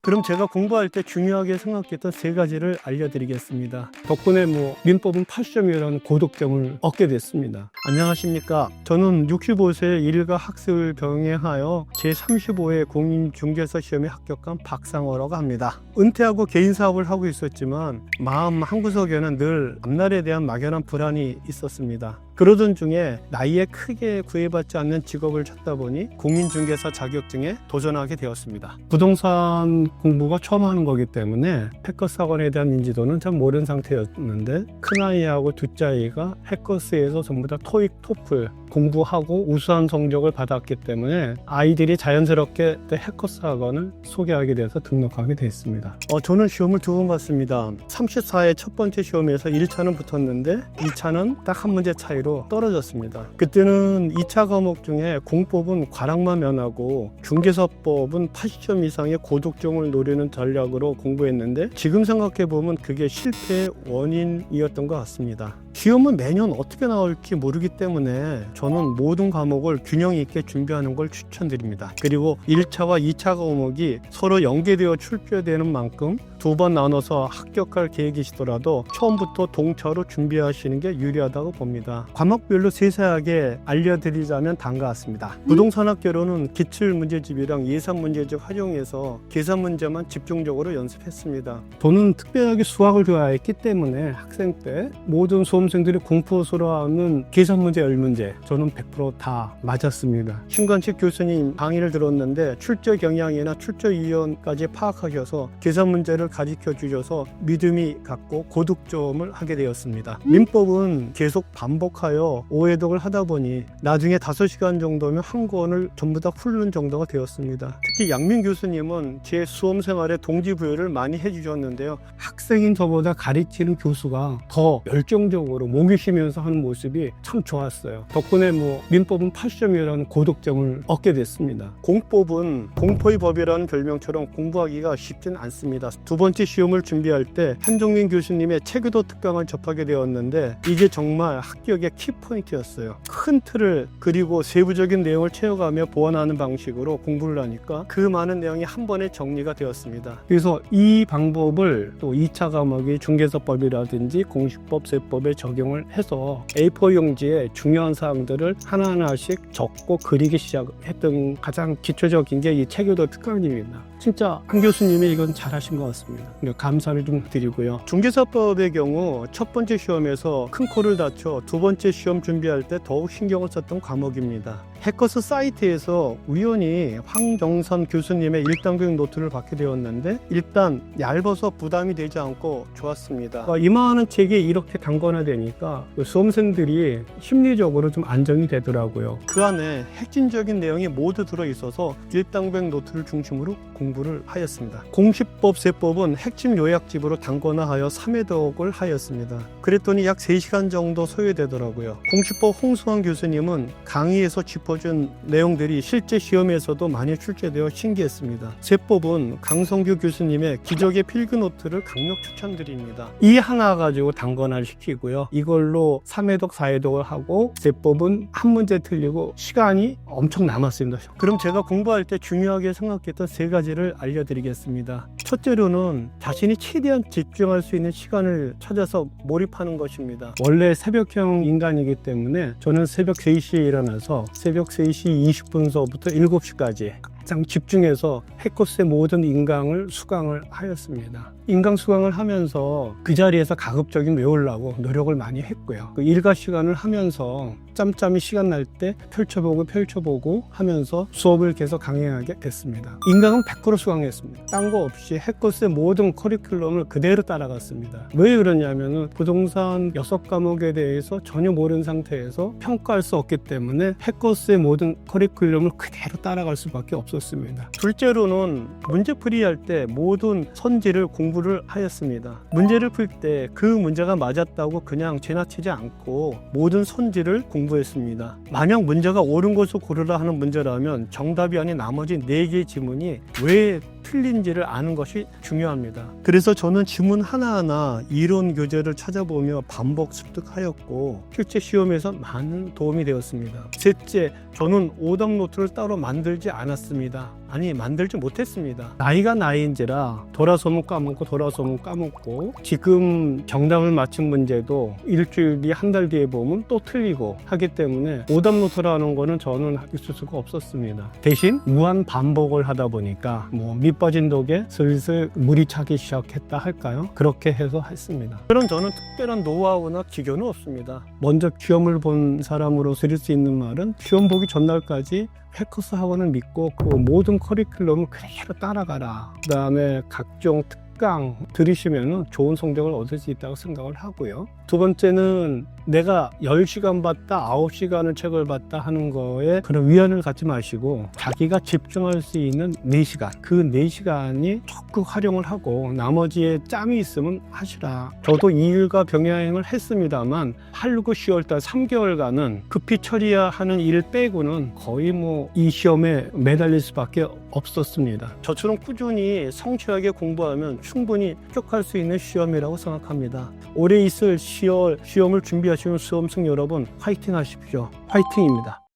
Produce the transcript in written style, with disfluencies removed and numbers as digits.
그럼 제가 공부할 때 중요하게 생각했던 세 가지를 알려드리겠습니다. 덕분에 민법은 8점이라는 고득점을 얻게 됐습니다. 안녕하십니까. 저는 65세 일가 학습을 병행하여 제35회 공인중개사 시험에 합격한 박상호라고 합니다. 은퇴하고 개인 사업을 하고 있었지만 마음 한구석에는 늘 앞날에 대한 막연한 불안이 있었습니다. 그러던 중에 나이에 크게 구애받지 않는 직업을 찾다 보니 공인중개사 자격증에 도전하게 되었습니다. 부동산 공부가 처음 하는 거기 때문에 해커스학원에 대한 인지도는 잘 모르는 상태였는데 큰아이하고 둘째아이가 해커스에서 전부 다 토익, 토플 공부하고 우수한 성적을 받았기 때문에 아이들이 자연스럽게 해커스학원을 소개하게 돼서 등록하게 됐습니다. 저는 시험을 두 번 봤습니다. 34회 첫 번째 시험에서 1차는 붙었는데 2차는 딱 한 문제 차이로 떨어졌습니다. 그때는 2차 과목 중에 공법은 과락만 면하고 중개사법은 80점 이상의 고득점을 노리는 전략으로 공부했는데 지금 생각해보면 그게 실패의 원인이었던 것 같습니다. 시험은 매년 어떻게 나올지 모르기 때문에 저는 모든 과목을 균형 있게 준비하는 걸 추천드립니다. 그리고 1차와 2차 과목이 서로 연계되어 출제되는 만큼 두 번 나눠서 합격할 계획이시더라도 처음부터 동차로 준비하시는 게 유리하다고 봅니다. 과목별로 세세하게 알려드리자면 다음과 같습니다. 부동산학개론은 기출문제집이랑 예산문제집 활용해서 계산 문제만 집중적으로 연습했습니다. 저는 특별하게 수학을 좋아했기 때문에 학생 때 모든 수험생들이 공포스러워하는 계산 문제 10문제 저는 100% 다 맞았습니다. 신관식 교수님 강의를 들었는데 출제 경향이나 출제 유형까지 파악하셔서 계산 문제를 가르쳐 주셔서 믿음이 갔고 고득점을 하게 되었습니다. 민법은 계속 반복하여 오해독을 하다 보니 나중에 5시간 정도면 한 권을 전부 다 훑는 정도가 되었습니다. 특히 양민 교수님은 제 수험 생활에 동기부여를 많이 해주셨는데요. 학생인 저보다 가르치는 교수가 더 열정적으로 목이 쉬면서 하는 모습이 참 좋았어요. 덕분에 민법은 8점이라는 고득점을 얻게 됐습니다. 공법은 공포의 법이라는 별명처럼 공부하기가 쉽진 않습니다. 두 번째 시험을 준비할 때 한종민 교수님의 체계도 특강을 접하게 되었는데 이게 정말 합격의 키포인트였어요. 큰 틀을 그리고 세부적인 내용을 채워가며 보완하는 방식으로 공부를 하니까 그 많은 내용이 한 번에 정리가 되었습니다. 그래서 이 방법을 또 2차 과목의 중개사법이라든지 공시법, 세법에 적용을 해서 A4 용지에 중요한 사항들을 하나하나씩 적고 그리기 시작했던 가장 기초적인 게 이 체계도 특강입니다. 진짜 한 교수님이 이건 잘하신 것 같습니다. 감사를 좀 드리고요. 중개사법의 경우 첫 번째 시험에서 큰 코를 다쳐 두 번째 시험 준비할 때 더욱 신경을 썼던 과목입니다. 해커스 사이트에서 우연히 황정선 교수님의 1단계형 노트를 받게 되었는데 일단 얇아서 부담이 되지 않고 좋았습니다. 이만한 책이 이렇게 단권화되니까 수험생들이 심리적으로 좀 안정이 되더라고요. 그 안에 핵심적인 내용이 모두 들어있어서 1단계형 노트를 중심으로 공부를 하였습니다. 공시법, 세법은 핵심 요약집으로 단권화하여 3회독을 하였습니다. 그랬더니 약 3시간 정도 소요되더라고요. 공시법 홍수환 교수님은 강의에서 짚어준 내용들이 실제 시험에서도 많이 출제되어 신기했습니다. 세법은 강성규 교수님의 기적의 필기노트를 강력 추천드립니다. 이 하나 가지고 단권화를 시키고요. 이걸로 3회독, 4회독을 하고 세법은 한 문제 틀리고 시간이 엄청 남았습니다. 그럼 제가 공부할 때 중요하게 생각했던 세 가지를 알려드리겠습니다. 첫째로는 자신이 최대한 집중할 수 있는 시간을 찾아서 몰입하는 것입니다. 원래 새벽형 인간이기 때문에 저는 새벽 3시에 일어나서 새벽 3시 20분서부터 7시까지 가장 집중해서 해커스의 모든 인강을 수강을 하였습니다. 인강 수강을 하면서 그 자리에서 가급적인 외우려고 노력을 많이 했고요. 그 일과 시간을 하면서 짬짬이 시간 날 때 펼쳐보고 하면서 수업을 계속 강행하게 됐습니다. 인강은 100% 수강했습니다. 딴 거 없이 해커스의 모든 커리큘럼을 그대로 따라갔습니다. 왜 그러냐면은 부동산 6과목에 대해서 전혀 모르는 상태에서 평가할 수 없기 때문에 해커스의 모든 커리큘럼을 그대로 따라갈 수밖에 없었습니다. 둘째로는 문제풀이 할 때 모든 선지를 공부를 하였습니다. 문제를 풀 때 그 문제가 맞았다고 그냥 지나치지 않고 모든 선지를 공부했습니다. 만약 문제가 옳은 것을 고르라 하는 문제라면 정답이 아닌 나머지 4개의 지문이 왜 틀린지를 아는 것이 중요합니다. 그래서 저는 지문 하나하나 이론 교재를 찾아보며 반복 습득하였고 실제 시험에서 많은 도움이 되었습니다. 셋째, 저는 오답 노트를 따로 만들지 않았습니다. 아니, 만들지 못했습니다. 나이가 나이인지라 돌아서면 까먹고 돌아서면 까먹고, 지금 정답을 맞춘 문제도 일주일 뒤 한 달 뒤에 보면 또 틀리고 하기 때문에 오답 노트라는 거는 저는 있을 수가 없었습니다. 대신 무한 반복을 하다 보니까 밑 빠진 독에 슬슬 물이 차기 시작했다 할까요? 그렇게 해서 했습니다. 그런 저는 특별한 노하우나 기교는 없습니다. 먼저 시험을 본 사람으로 드릴 수 있는 말은, 시험 보기 전날까지 패커스 학원을 믿고 그 모든 커리큘럼을 그대로 따라가라. 그 다음에 각종 특강 들으시면 좋은 성적을 얻을 수 있다고 생각을 하고요. 두 번째는 내가 10시간 봤다, 9시간을 책을 봤다 하는 거에 그런 위안을 갖지 마시고, 자기가 집중할 수 있는 4시간, 그 4시간이 적극 활용을 하고 나머지에 짬이 있으면 하시라. 저도 이 일과 병행을 했습니다만 8, 9, 10월달 3개월간은 급히 처리하는 일 빼고는 거의 이 시험에 매달릴 수밖에 없었습니다. 저처럼 꾸준히 성실하게 공부하면 충분히 합격할 수 있는 시험이라고 생각합니다. 올해 있을 10월 시험을 준비하시는 수험생 여러분, 화이팅 하십시오. 화이팅입니다.